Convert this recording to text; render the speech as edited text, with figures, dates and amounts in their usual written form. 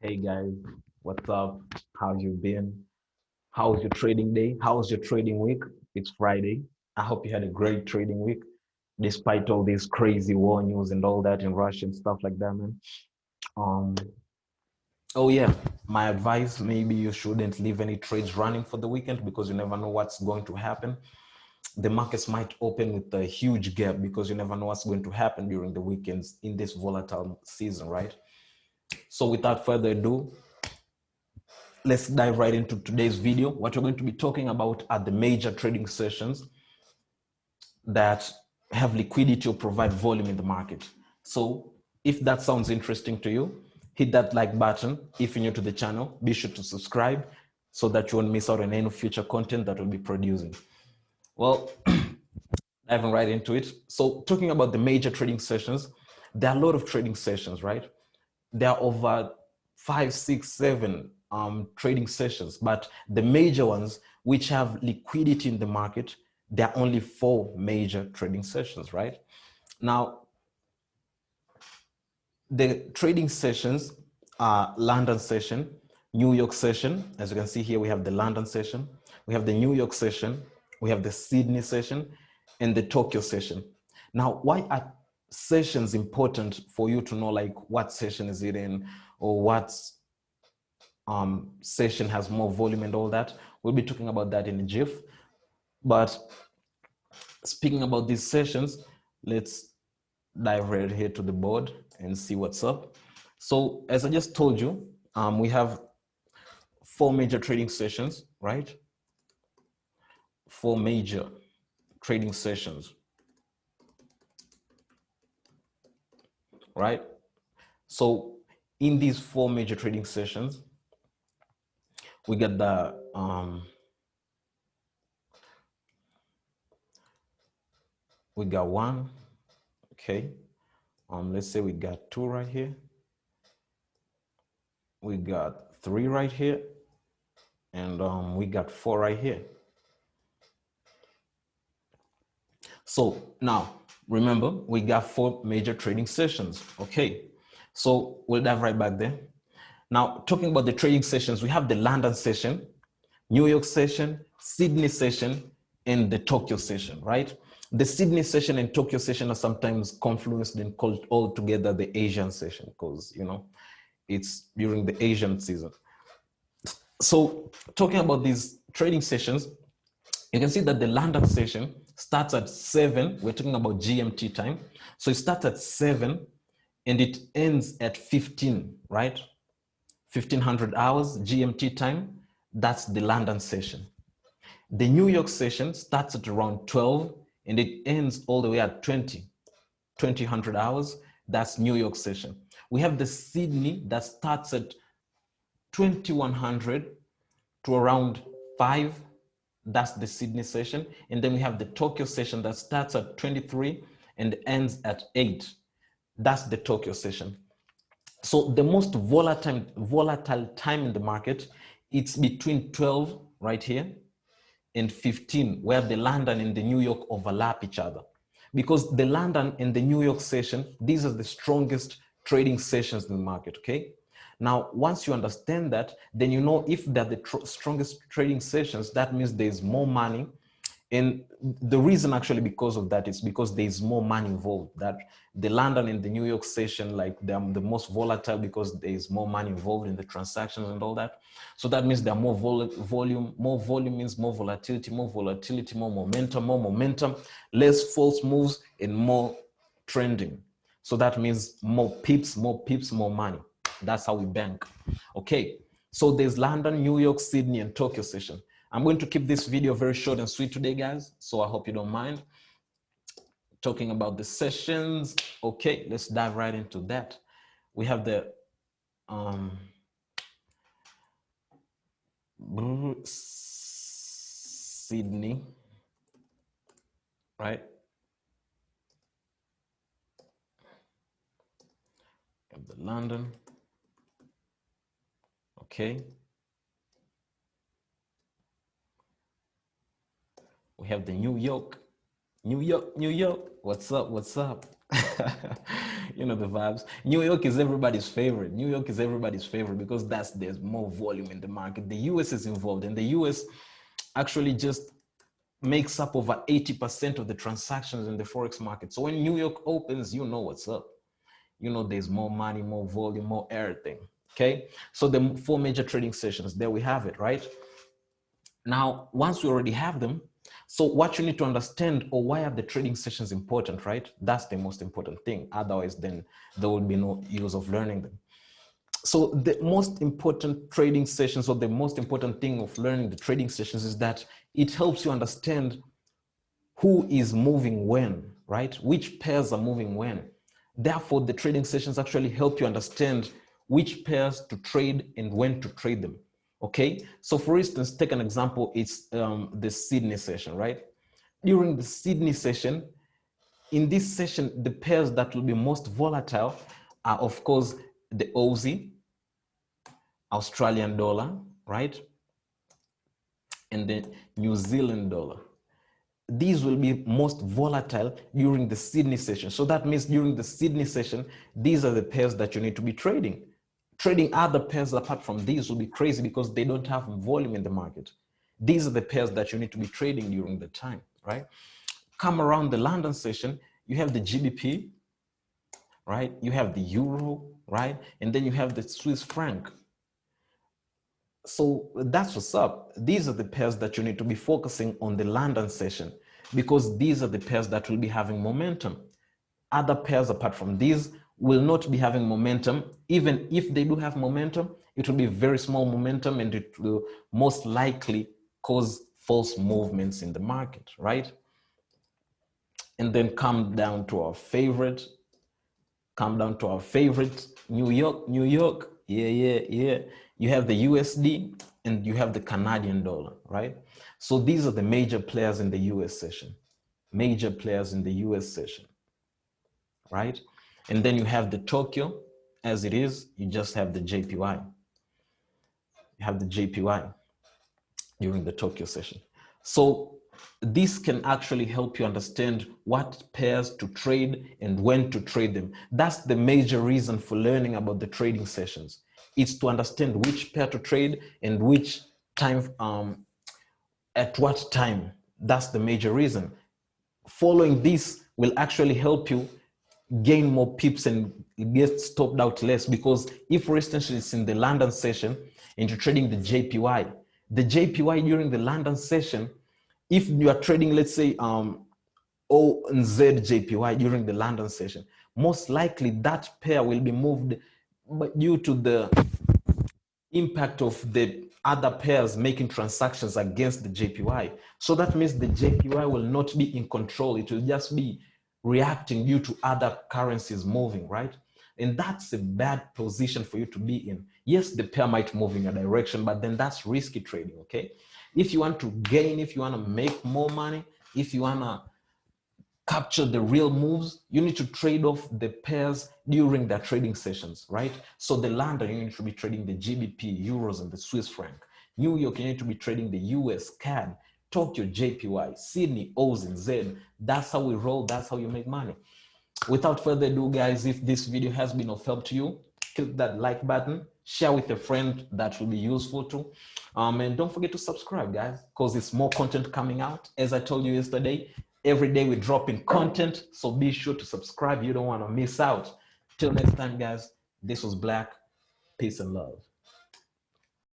Hey guys, what's up? How you been? How's your trading day? How's your trading week? It's Friday. I hope you had a great trading week, despite all these crazy war news and all that in Russia and stuff like that, man. Um, oh yeah, my advice, maybe you shouldn't leave any trades running for the weekend because you never know what's going to happen. The markets might open with a huge gap because you never know what's going to happen during the weekends in this volatile season, right? So without further ado, let's dive right into today's video. What we're going to be talking about are the major trading sessions that have liquidity or provide volume in the market. So if that sounds interesting to you, hit that like button. If you're new to the channel, be sure to subscribe so that you won't miss out on any future content that we'll be producing. Well, diving right into it. So talking about the major trading sessions, there are a lot of trading sessions, right? There are over 5, 6, 7 trading sessions, but the major ones which have liquidity in the market, there are only 4 major trading sessions, right? Now, the trading sessions are London session, New York session. As you can see here, we have the London session, we have the New York session, we have the Sydney session, and the Tokyo session. Now, why are sessions important for you to know, like what session is it in, or what session has more volume and all that? We'll be talking about that in a jiff. But speaking about these sessions, let's dive right here to the board and see what's up. So as I just told you, we have 4 major trading sessions, right? 4 major trading sessions, right? So in these 4 major trading sessions, we got the we got 1, okay. Let's say we got 2 right here. We got 3 right here, and we got 4 right here. So now, remember, we got 4 major trading sessions, okay? So we'll dive right back there. Now, talking about the trading sessions, we have the London session, New York session, Sydney session, and the Tokyo session, right? The Sydney session and Tokyo session are sometimes confluenced and called all together the Asian session because, you know, it's during the Asian season. So talking about these trading sessions, you can see that the London session starts at 7. We're talking about GMT time. So it starts at 7 and it ends at 15, right? 1500 hours GMT time. That's the London session. The New York session starts at around 12 and it ends all the way at 2000 hours. That's New York session. We have the Sydney that starts at 2100 to around 5. That's the Sydney session. And then we have the Tokyo session that starts at 23 and ends at 8. That's the Tokyo session. So the most volatile time in the market, it's between 12 right here and 15, where the London and the New York overlap each other. Because the London and the New York session, these are the strongest trading sessions in the market, okay? Now, once you understand that, then you know if they're the strongest trading sessions, that means there's more money. And the reason actually because of that is because there's more money involved. That the London and the New York session, like they're the most volatile because there's more money involved in the transactions and all that. So that means there are more volume. More volume means more volatility, more momentum, less false moves, and more trending. So that means more pips, more money. That's how we bank. Okay, so there's London, New York, Sydney, and Tokyo session. I'm going to keep this video very short and sweet today, guys. So I hope you don't mind talking about the sessions. Okay, let's dive right into that. We have the Sydney, right? And the London. Okay. We have the New York. New York. What's up? You know the vibes. New York is everybody's favorite. New York is everybody's favorite because there's more volume in the market. The US is involved, and the US actually just makes up over 80% of the transactions in the Forex market. So when New York opens, you know what's up. You know there's more money, more volume, more everything. Okay, so the 4 major trading sessions, there we have it, right? Now, once we already have them, so what you need to understand, or why are the trading sessions important, right? That's the most important thing. Otherwise, then there would be no use of learning them. So the most important trading sessions, or the most important thing of learning the trading sessions, is that it helps you understand who is moving when, right? Which pairs are moving when. Therefore, the trading sessions actually help you understand which pairs to trade and when to trade them. Okay, so for instance, take an example. It's the Sydney session, right? During the Sydney session, in this session, the pairs that will be most volatile are, of course, the Aussie, Australian dollar, right? And the New Zealand dollar. These will be most volatile during the Sydney session. So that means during the Sydney session, these are the pairs that you need to be trading. Trading other pairs apart from these will be crazy because they don't have volume in the market. These are the pairs that you need to be trading during the time, right? Come around the London session, you have the GBP, right? You have the Euro, right? And then you have the Swiss franc. So that's what's up. These are the pairs that you need to be focusing on the London session, because these are the pairs that will be having momentum. Other pairs apart from these will not be having momentum. Even if they do have momentum, it will be very small momentum, and it will most likely cause false movements in the market, right? And then come down to our favorite, New York. Yeah. You have the USD and you have the Canadian dollar, right? So these are the major players in the US session. Major players in the US session, right? And then you have the Tokyo as it is. You just have the JPY. You have the JPY during the Tokyo session. So this can actually help you understand what pairs to trade and when to trade them. That's the major reason for learning about the trading sessions. It's to understand which pair to trade and which time, at what time. That's the major reason. Following this will actually help you gain more pips and get stopped out less, because if, for instance, it's in the London session and you're trading the JPY during the London session, if you are trading, let's say, O and Z JPY during the London session, most likely that pair will be moved, but due to the impact of the other pairs making transactions against the JPY. So that means the JPY will not be in control. It will just be reacting due to other currencies moving, right? And that's a bad position for you to be in. Yes, the pair might move in a direction, but then that's risky trading, okay? If you want to gain, if you want to make more money, if you want to capture the real moves, you need to trade off the pairs during their trading sessions, right? So the London, you need to be trading the GBP, Euros, and the Swiss franc. New York, you need to be trading the US, CAD, Tokyo, JPY, Sydney, O's, and Z. That's how we roll. That's how you make money. Without further ado, guys, if this video has been of help to you, click that like button, share with a friend that will be useful too. And don't forget to subscribe, guys, because it's more content coming out. As I told you yesterday, every day we're dropping content, so be sure to subscribe. You don't want to miss out. Till next time, guys, this was Black. Peace and love.